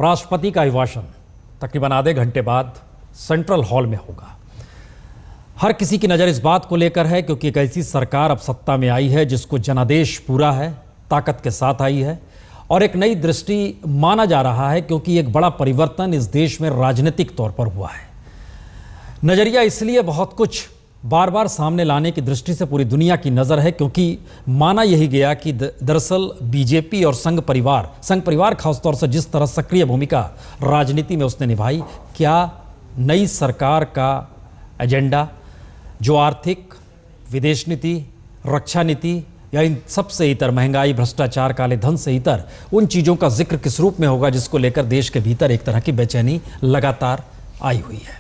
राष्ट्रपति का अभिभाषण तकरीबन आधे घंटे बाद सेंट्रल हॉल में होगा। हर किसी की नज़र इस बात को लेकर है क्योंकि एक ऐसी सरकार अब सत्ता में आई है जिसको जनादेश पूरा है, ताकत के साथ आई है और एक नई दृष्टि माना जा रहा है क्योंकि एक बड़ा परिवर्तन इस देश में राजनीतिक तौर पर हुआ है। नज़रिया इसलिए बहुत कुछ बार बार सामने लाने की दृष्टि से पूरी दुनिया की नज़र है क्योंकि माना यही गया कि दरअसल बीजेपी और संघ परिवार खासतौर से जिस तरह सक्रिय भूमिका राजनीति में उसने निभाई, क्या नई सरकार का एजेंडा जो आर्थिक, विदेश नीति, रक्षा नीति या इन सबसे इतर, महंगाई, भ्रष्टाचार, काले धन से इतर उन चीज़ों का जिक्र किस रूप में होगा जिसको लेकर देश के भीतर एक तरह की बेचैनी लगातार आई हुई है।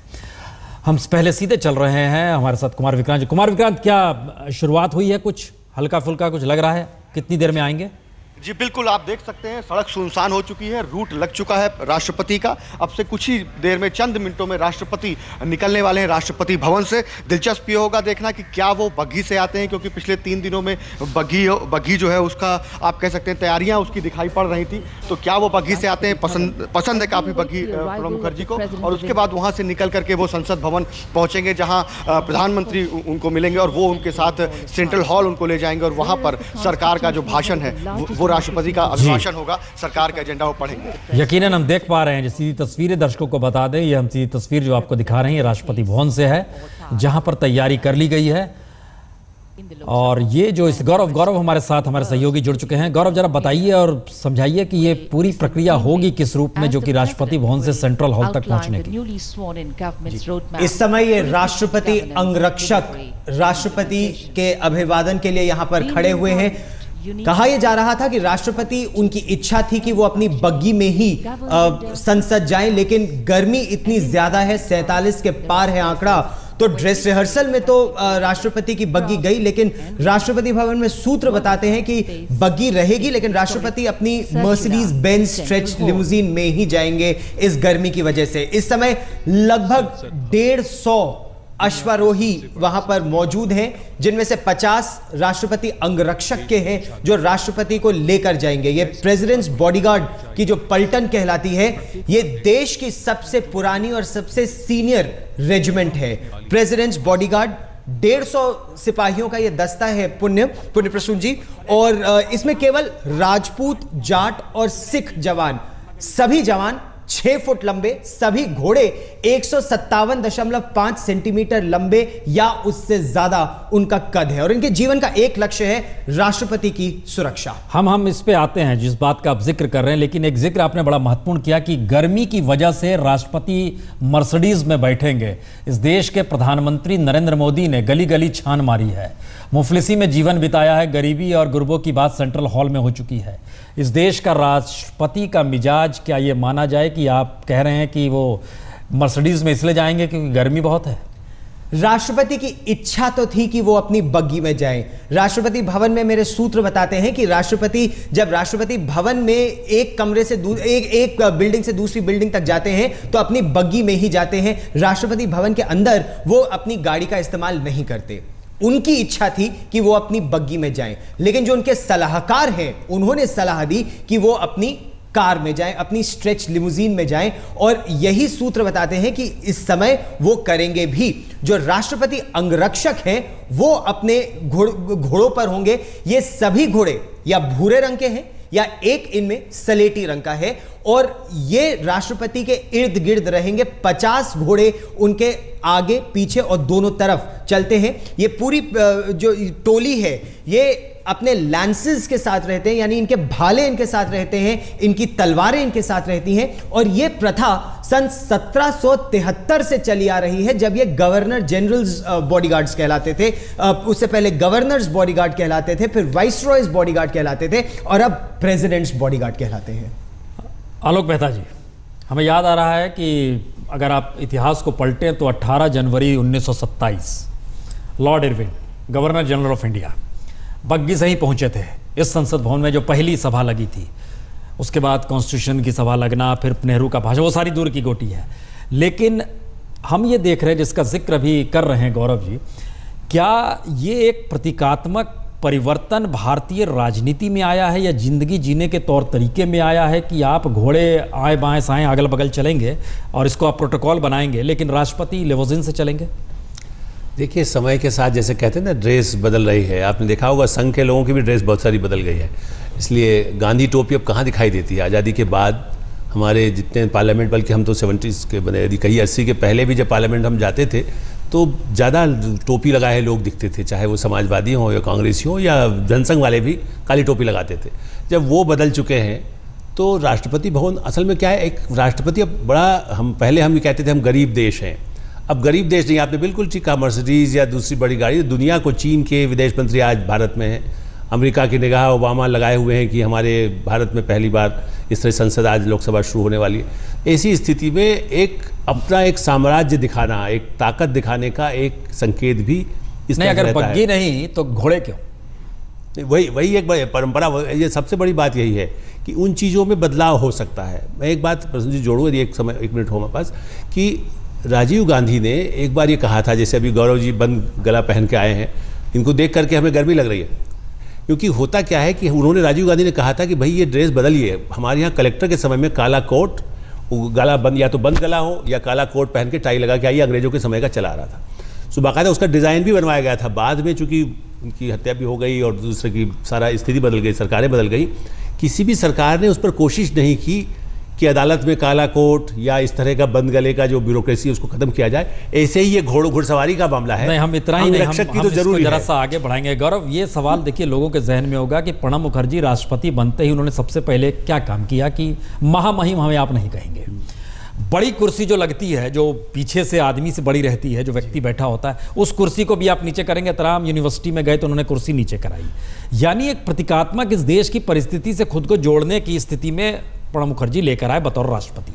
हम पहले सीधे चल रहे हैं, हमारे साथ कुमार विक्रांत जी। कुमार विक्रांत, क्या शुरुआत हुई है? कुछ हल्का फुल्का कुछ लग रहा है? कितनी देर में आएंगे? जी बिल्कुल, आप देख सकते हैं सड़क सुनसान हो चुकी है, रूट लग चुका है राष्ट्रपति का। अब से कुछ ही देर में, चंद मिनटों में राष्ट्रपति निकलने वाले हैं राष्ट्रपति भवन से। दिलचस्प ये होगा देखना कि क्या वो बग्घी से आते हैं, क्योंकि पिछले 3 दिनों में बग्घी जो है उसका आप कह सकते हैं तैयारियां उसकी दिखाई पड़ रही थी। तो क्या वो बग्घी से आते हैं? पसंद है काफ़ी बग्घी प्रणब मुखर्जी को। और उसके बाद वहाँ से निकल करके वो संसद भवन पहुँचेंगे जहाँ प्रधानमंत्री उनको मिलेंगे और वो उनके साथ सेंट्रल हॉल उनको ले जाएंगे और वहाँ पर सरकार का जो भाषण है वो राष्ट्रपति का अभिभाषण होगा, सरकार का एजेंडा वो पढ़ेंगे। यकीनन हम देख पा रहे हैं, सीधी तस्वीरें दर्शकों को बता दें, ये हम सीधी तस्वीर जो आपको दिखा रहे हैं राष्ट्रपति भवन से है जहां पर तैयारी कर ली गई है। और ये जो इस गौरव हमारे साथ हमारे सहयोगी जुड़ चुके हैं। गौरव, जरा बताइए और समझाइए कि ये पूरी प्रक्रिया होगी किस रूप में जो कि राष्ट्रपति भवन से सेंट्रल हॉल तक पहुंचने की। इस समय ये राष्ट्रपति अंगरक्षक राष्ट्रपति के अभिवादन के लिए यहाँ पर खड़े हुए हैं। कहा यह जा रहा था कि राष्ट्रपति, उनकी इच्छा थी कि वो अपनी बग्गी में ही संसद जाएं, लेकिन गर्मी इतनी ज्यादा है, 47 के पार है आंकड़ा। तो ड्रेस रिहर्सल में तो राष्ट्रपति की बग्गी गई, लेकिन राष्ट्रपति भवन में सूत्र बताते हैं कि बग्गी रहेगी, लेकिन राष्ट्रपति अपनी मर्सिडीज बेंज स्ट्रेच लिमोजीन में ही जाएंगे इस गर्मी की वजह से। इस समय लगभग 150 अश्वारोही वहां पर मौजूद हैं, जिनमें से 50 राष्ट्रपति अंगरक्षक के हैं जो राष्ट्रपति को लेकर जाएंगे। ये प्रेसिडेंट्स बॉडीगार्ड की जो पलटन कहलाती है, ये देश की सबसे पुरानी और सबसे सीनियर रेजिमेंट है। प्रेसिडेंट्स बॉडीगार्ड 150 सिपाहियों का यह दस्ता है पुण्य प्रसून जी। और इसमें केवल राजपूत, जाट और सिख जवान, सभी जवान 6 फुट लंबे, सभी घोड़े 157.5 सेंटीमीटर लंबे या उससे ज्यादा उनका कद है और इनके जीवन का एक लक्ष्य है राष्ट्रपति की सुरक्षा। हम इस पे आते हैं जिस बात का आप जिक्र कर रहे हैं, लेकिन एक जिक्र आपने बड़ा महत्वपूर्ण किया कि गर्मी की वजह से राष्ट्रपति मर्सिडीज में बैठेंगे। इस देश के प्रधानमंत्री नरेंद्र मोदी ने गली गली छान मारी है, मुफलिसी में जीवन बिताया है, गरीबी और गुरबों की बात सेंट्रल हॉल में हो चुकी है। इस देश का राष्ट्रपति का मिजाज, क्या ये माना जाए कि आप कह रहे हैं कि वो मर्सिडीज में इसलिए जाएंगे क्योंकि गर्मी बहुत है? राष्ट्रपति की इच्छा तो थी कि वो अपनी बग्गी में जाएं। राष्ट्रपति भवन में मेरे सूत्र बताते हैं कि राष्ट्रपति जब राष्ट्रपति भवन में एक कमरे से एक बिल्डिंग से दूसरी बिल्डिंग तक जाते हैं तो अपनी बग्गी में ही जाते हैं। राष्ट्रपति भवन के अंदर वो अपनी गाड़ी का इस्तेमाल नहीं करते। उनकी इच्छा थी कि वो अपनी बग्गी में जाएं, लेकिन जो उनके सलाहकार हैं उन्होंने सलाह दी कि वो अपनी कार में जाएं, अपनी स्ट्रेच लिमोजीन में जाएं। और यही सूत्र बताते हैं कि इस समय वो करेंगे भी। जो राष्ट्रपति अंगरक्षक हैं वो अपने घोड़ों पर होंगे। ये सभी घोड़े या भूरे रंग के हैं या एक इनमें सलेटी रंग का है और ये राष्ट्रपति के इर्द गिर्द रहेंगे। 50 घोड़े उनके आगे, पीछे और दोनों तरफ चलते हैं। ये पूरी जो टोली है ये अपने लैंसेस के साथ रहते हैं, यानी इनके भाले इनके साथ रहते हैं, इनकी तलवारें इनके साथ रहती हैं। और ये प्रथा सन 1773 से चली आ रही है, जब ये गवर्नर जनरल्स बॉडीगार्ड्स कहलाते थे। उससे पहले गवर्नर्स बॉडीगार्ड कहलाते थे, फिर वाइसरॉयज बॉडीगार्ड कहलाते थे और अब प्रेसिडेंट्स बॉडीगार्ड कहलाते हैं। आलोक मेहता जी, हमें याद आ रहा है कि अगर आप इतिहास को पलटें तो 18 जनवरी 1927 Lord Irwin, governor general of India, बग्गी से ही पहुंचे थे इस संसद भवन में जो पहली सभा लगी थी। उसके बाद कॉन्स्टिट्यूशन की सभा लगना, फिर नेहरू का भाषण, वो सारी दूर की गोटी है। लेकिन हम ये देख रहे हैं, जिसका जिक्र अभी कर रहे हैं गौरव जी, क्या ये एक प्रतीकात्मक परिवर्तन भारतीय राजनीति में आया है या जिंदगी जीने के तौर तरीके में आया है कि आप घोड़े आए बाएं साएं अगल बगल चलेंगे और इसको आप प्रोटोकॉल बनाएंगे लेकिन राष्ट्रपति लिमोजिन से चलेंगे? देखिए, समय के साथ जैसे कहते हैं ना, ड्रेस बदल रही है। आपने देखा होगा संघ के लोगों की भी ड्रेस बहुत सारी बदल गई है। इसलिए गांधी टोपी अब कहाँ दिखाई देती है? आज़ादी के बाद हमारे जितने पार्लियामेंट, बल्कि हम तो 70s के बने, यदि कहीं 80 के पहले भी जब पार्लियामेंट हम जाते थे तो ज़्यादा टोपी लगाए लोग दिखते थे, चाहे वो समाजवादी हों या कांग्रेसी हों या जनसंघ वाले भी काली टोपी लगाते थे। जब वो बदल चुके हैं तो राष्ट्रपति भवन असल में क्या है, एक राष्ट्रपति अब बड़ा, हम पहले हम भी कहते थे हम गरीब देश हैं, अब गरीब देश नहीं। आपने बिल्कुल ठीक कहा, मर्सिडीज़ या दूसरी बड़ी गाड़ी दुनिया को, चीन के विदेश मंत्री आज भारत में हैं, अमेरिका की निगाह ओबामा लगाए हुए हैं कि हमारे भारत में पहली बार इस तरह संसद, आज लोकसभा शुरू होने वाली है। ऐसी स्थिति में एक अपना एक साम्राज्य दिखाना, एक ताकत दिखाने का एक संकेत भी इस नहीं, अगर बग्गी नहीं तो घोड़े क्यों? वही एक परंपरा, ये सबसे बड़ी बात यही है कि उन चीज़ों में बदलाव हो सकता है। मैं एक बात प्रश्न जी जोड़ूँ, यदि एक मिनट हो मेरे पास, कि राजीव गांधी ने एक बार ये कहा था, जैसे अभी गौरव जी बंद गला पहन के आए हैं, इनको देख करके हमें गर्मी लग रही है, क्योंकि होता क्या है कि उन्होंने, राजीव गांधी ने कहा था कि भाई ये ड्रेस बदलिए। हमारे यहाँ कलेक्टर के समय में काला कोट, गला बंद, या तो बंद गला हो या काला कोट पहन के टाई लगा के आइए, अंग्रेजों के समय का चला रहा था। सो बाकायदा उसका डिज़ाइन भी बनवाया गया था। बाद में चूंकि उनकी हत्या भी हो गई और दूसरे की सारा स्थिति बदल गई, सरकारें बदल गई, किसी भी सरकार ने उस पर कोशिश नहीं की कि अदालत में काला कोट या इस तरह का बंद गले का जो ब्यूरोक्रेसी है उसको खत्म किया जाए। ऐसे ही ये घुड़सवारी का मामला है। नहीं, हम इतना ही नहीं, रक्षक की तो जरूरी जरा सा आगे बढ़ाएंगे। गौरव, ये सवाल देखिए लोगों के जहन में होगा कि प्रणब मुखर्जी राष्ट्रपति बनते ही उन्होंने सबसे पहले क्या काम किया कि महामहिम हमें आप नहीं कहेंगे। बड़ी कुर्सी जो लगती है, जो पीछे से आदमी से बड़ी रहती है, जो व्यक्ति बैठा होता है, उस कुर्सी को भी आप नीचे करेंगे। तराम यूनिवर्सिटी में गए तो उन्होंने कुर्सी नीचे कराई। यानी एक प्रतीकात्मक इस देश की परिस्थिति से खुद को जोड़ने की स्थिति में प्रणब मुखर्जी लेकर आए बतौर राष्ट्रपति।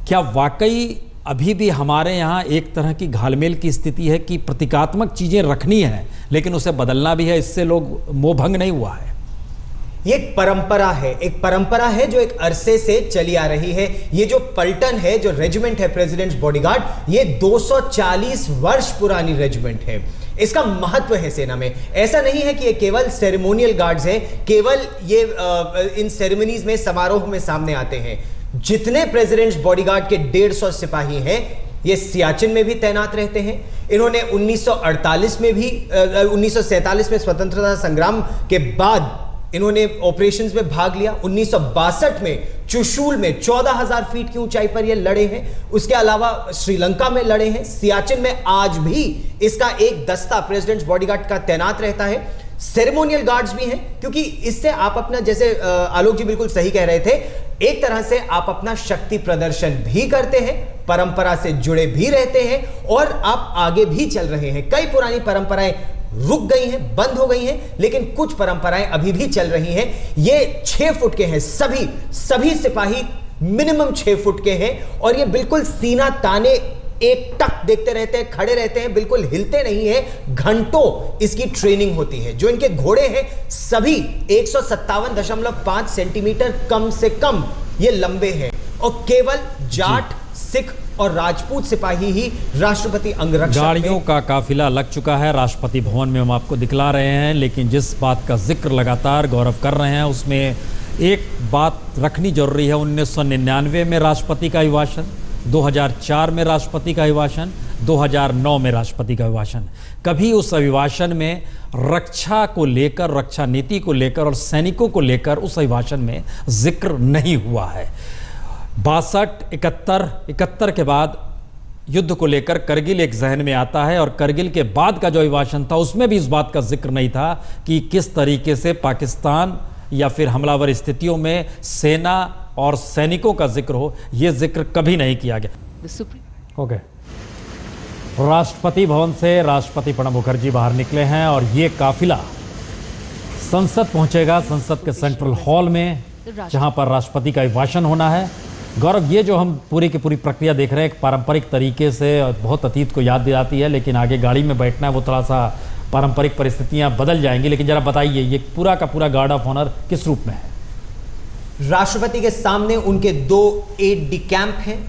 क्या वाकई अभी भी हमारे यहाँ एक तरह की घालमेल की स्थिति है कि प्रतीकात्मक चीजें रखनी है लेकिन उसे बदलना भी है, इससे लोग मोहभंग नहीं हुआ है? ये एक परंपरा है जो एक अरसे से चली आ रही है। ये जो पलटन है, जो रेजिमेंट है प्रेसिडेंट्स बॉडीगार्ड, ये 240 वर्ष पुरानी रेजिमेंट है। इसका महत्व है सेना में। ऐसा नहीं है कि ये केवल सेरेमोनियल गार्ड्स हैं, केवल ये इन सेरेमनीज में, समारोह में सामने आते हैं। जितने प्रेसिडेंट्स बॉडीगार्ड के 150 सिपाही हैं, ये सियाचिन में भी तैनात रहते हैं। इन्होंने 1948 में भी 1947 में स्वतंत्रता संग्राम के बाद इन्होंने ऑपरेशंस में भाग लिया। 1962 में चुशूल में 14,000 फीट की ऊंचाई पर ये लड़े हैं। उसके अलावा श्रीलंका में लड़े हैं। सियाचिन में आज भी इसका एक दस्ता प्रेसिडेंट्स बॉडीगार्ड का तैनात रहता है। सेरेमोनियल गार्ड्स भी हैं, क्योंकि इससे आप अपना, जैसे आलोक जी बिल्कुल सही कह रहे थे, एक तरह से आप अपना शक्ति प्रदर्शन भी करते हैं, परंपरा से जुड़े भी रहते हैं और आप आगे भी चल रहे हैं। कई पुरानी परंपराएं रुक गई हैं, बंद हो गई हैं, लेकिन कुछ परंपराएं अभी भी चल रही हैं। ये 6 फुट के हैं, सभी सिपाही मिनिमम 6 फुट के हैं और ये बिल्कुल सीना ताने एक टक देखते रहते हैं, खड़े रहते हैं, बिल्कुल हिलते नहीं हैं। घंटों इसकी ट्रेनिंग होती है। जो इनके घोड़े हैं सभी 157.5 सेंटीमीटर कम से कम ये लंबे हैं और केवल जाट, सिख और राजपूत सिपाही ही राष्ट्रपति अंगरक्षक। गाड़ियों का काफिला लग चुका है राष्ट्रपति भवन में, हम आपको दिखला रहे हैं। लेकिन जिस बात का जिक्र लगातार गौरव कर रहे हैं उसमें एक बात रखनी जरूरी है। 1999 में राष्ट्रपति का अभिभाषण, 2004 में राष्ट्रपति का अभिभाषण, 2009 में राष्ट्रपति का अभिभाषण। कभी उस अभिभाषण में रक्षा को लेकर, रक्षा नीति को लेकर और सैनिकों को लेकर उस अभिभाषण में जिक्र नहीं हुआ है। 62, 71 के बाद युद्ध को लेकर करगिल एक जहन में आता है और करगिल के बाद का जो अभिभाषण था उसमें भी इस बात का जिक्र नहीं था कि किस तरीके से पाकिस्तान या फिर हमलावर स्थितियों में सेना और सैनिकों का जिक्र हो। यह जिक्र कभी नहीं किया गया। ओके, राष्ट्रपति भवन से राष्ट्रपति प्रणब मुखर्जी बाहर निकले हैं और ये काफिला संसद पहुंचेगा, संसद के सेंट्रल हॉल में, जहां पर राष्ट्रपति का अभिभाषण होना है। गौरव, ये जो हम पूरी की पूरी प्रक्रिया देख रहे हैं एक पारंपरिक तरीके से बहुत अतीत को याद दिलाती है, लेकिन आगे गाड़ी में बैठना है वो थोड़ा सा पारंपरिक परिस्थितियां बदल जाएंगी। लेकिन जरा बताइए ये पूरा का पूरा गार्ड ऑफ ऑनर किस रूप में है? राष्ट्रपति के सामने उनके 2 एड डी कैंप हैं,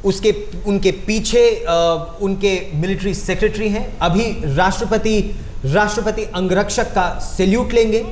उनके पीछे उनके मिलिट्री सेक्रेटरी हैं। अभी राष्ट्रपति राष्ट्रपति अंगरक्षक का सैल्यूट लेंगे।